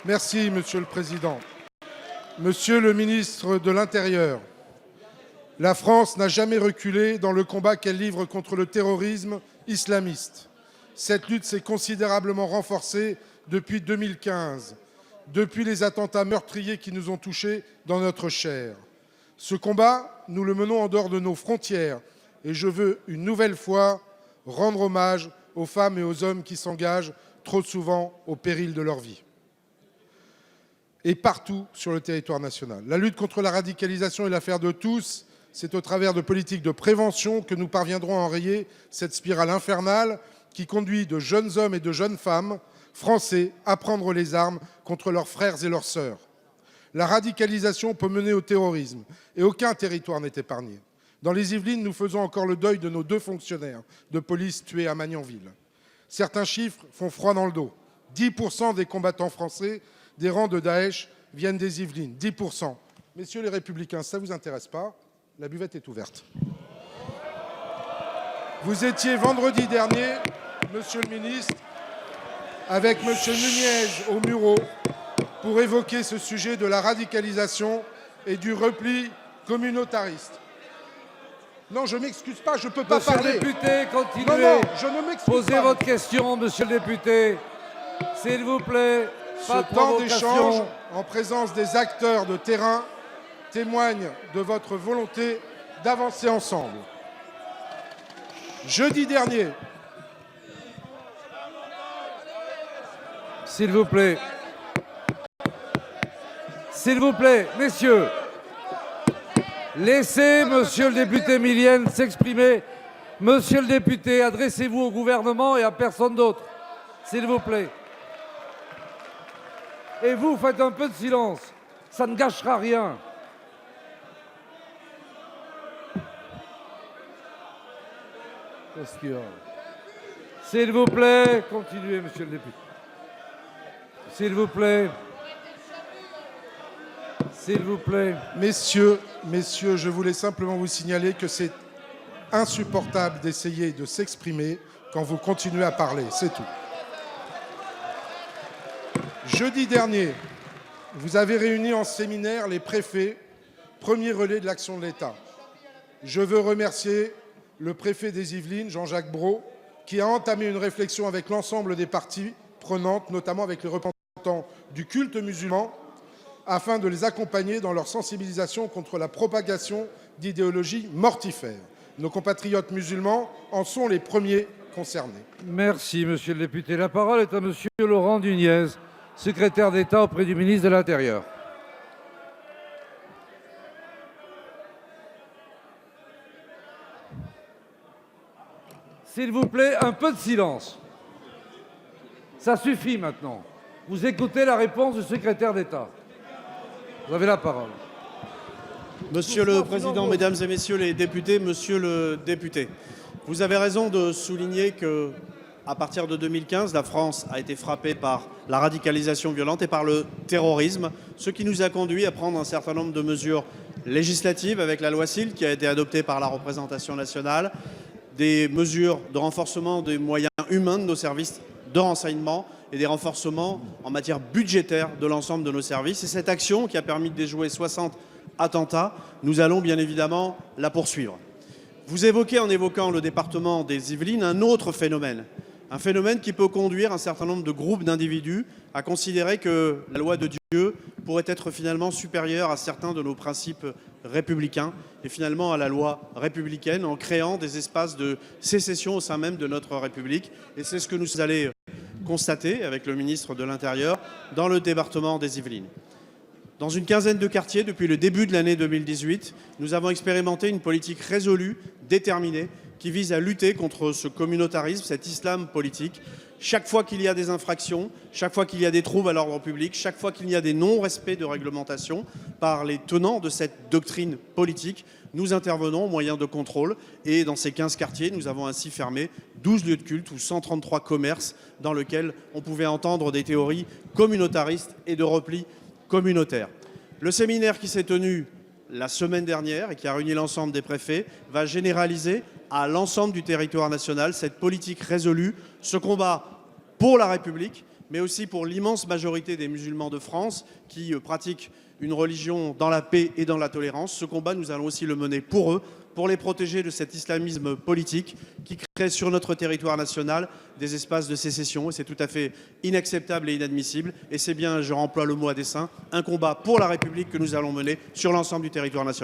Merci, Monsieur le Président. Monsieur le ministre de l'Intérieur, la France n'a jamais reculé dans le combat qu'elle livre contre le terrorisme islamiste. Cette lutte s'est considérablement renforcée depuis 2015, depuis les attentats meurtriers qui nous ont touchés dans notre chair. Ce combat, nous le menons en dehors de nos frontières et je veux une nouvelle fois rendre hommage aux femmes et aux hommes qui s'engagent trop souvent au péril de leur vie. Et partout sur le territoire national. La lutte contre la radicalisation est l'affaire de tous. C'est au travers de politiques de prévention que nous parviendrons à enrayer cette spirale infernale qui conduit de jeunes hommes et de jeunes femmes français à prendre les armes contre leurs frères et leurs sœurs. La radicalisation peut mener au terrorisme et aucun territoire n'est épargné. Dans les Yvelines, nous faisons encore le deuil de nos 2 fonctionnaires de police tués à Magnanville. Certains chiffres font froid dans le dos. 10% des combattants français des rangs de Daesh viennent des Yvelines. 10%. Messieurs les Républicains, ça ne vous intéresse pas? La buvette est ouverte. Vous étiez vendredi dernier, Monsieur le ministre, avec Monsieur Nunez au Muro pour évoquer ce sujet de la radicalisation et du repli communautariste. Non, je ne m'excuse pas, je ne peux pas parler. Monsieur le député, continuez. Non, je ne m'excuse pas. Posez votre question, monsieur le député. S'il vous plaît, pas de Ce temps d'échange, provocation. en présence des acteurs de terrain, témoigne de votre volonté d'avancer ensemble. Jeudi dernier, S'il vous plaît. S'il vous plaît, messieurs. Laissez monsieur le député Milienne s'exprimer. Monsieur le député, adressez-vous au gouvernement et à personne d'autre. S'il vous plaît. Et vous, faites un peu de silence. Ça ne gâchera rien. Qu'est-ce qu'il y a? S'il vous plaît, continuez, monsieur le député. S'il vous plaît. S'il vous plaît. messieurs, je voulais simplement vous signaler que c'est insupportable d'essayer de s'exprimer quand vous continuez à parler, c'est tout. Jeudi dernier, vous avez réuni en séminaire les préfets, premier relais de l'action de l'État. Je veux remercier le préfet des Yvelines, Jean-Jacques Brault, qui a entamé une réflexion avec l'ensemble des parties prenantes, notamment avec les représentants du culte musulman, afin de les accompagner dans leur sensibilisation contre la propagation d'idéologies mortifères. Nos compatriotes musulmans en sont les premiers concernés. Merci, monsieur le député. La parole est à monsieur Laurent Nunez, secrétaire d'État auprès du ministre de l'Intérieur. S'il vous plaît, un peu de silence. Ça suffit maintenant. Vous écoutez la réponse du secrétaire d'État. Vous avez la parole. Monsieur le Président, Mesdames et Messieurs les députés, Monsieur le député, vous avez raison de souligner que, à partir de 2015, la France a été frappée par la radicalisation violente et par le terrorisme, ce qui nous a conduit à prendre un certain nombre de mesures législatives avec la loi SILT qui a été adoptée par la représentation nationale, des mesures de renforcement des moyens humains de nos services de renseignement et des renforcements en matière budgétaire de l'ensemble de nos services. Et cette action qui a permis de déjouer 60 attentats, nous allons bien évidemment la poursuivre. Vous évoquez, en évoquant le département des Yvelines, un autre phénomène. Un phénomène qui peut conduire un certain nombre de groupes d'individus à considérer que la loi de Dieu pourrait être finalement supérieure à certains de nos principes républicains et finalement à la loi républicaine en créant des espaces de sécession au sein même de notre République. Et c'est ce que nous allons constater avec le ministre de l'Intérieur dans le département des Yvelines. Dans une quinzaine de quartiers, depuis le début de l'année 2018, nous avons expérimenté une politique résolue, déterminée, qui vise à lutter contre ce communautarisme, cet islam politique. Chaque fois qu'il y a des infractions, chaque fois qu'il y a des troubles à l'ordre public, chaque fois qu'il y a des non-respects de réglementation par les tenants de cette doctrine politique, nous intervenons au moyen de contrôle. Et dans ces 15 quartiers, nous avons ainsi fermé 12 lieux de culte ou 133 commerces dans lesquels on pouvait entendre des théories communautaristes et de repli communautaire. Le séminaire qui s'est tenu la semaine dernière et qui a réuni l'ensemble des préfets va généraliser à l'ensemble du territoire national cette politique résolue, ce combat pour la République mais aussi pour l'immense majorité des musulmans de France qui pratiquent une religion dans la paix et dans la tolérance. Ce combat, nous allons aussi le mener pour eux, pour les protéger de cet islamisme politique qui crée sur notre territoire national des espaces de sécession. Et c'est tout à fait inacceptable et inadmissible. Et c'est bien, je remploie le mot à dessein, un combat pour la République que nous allons mener sur l'ensemble du territoire national.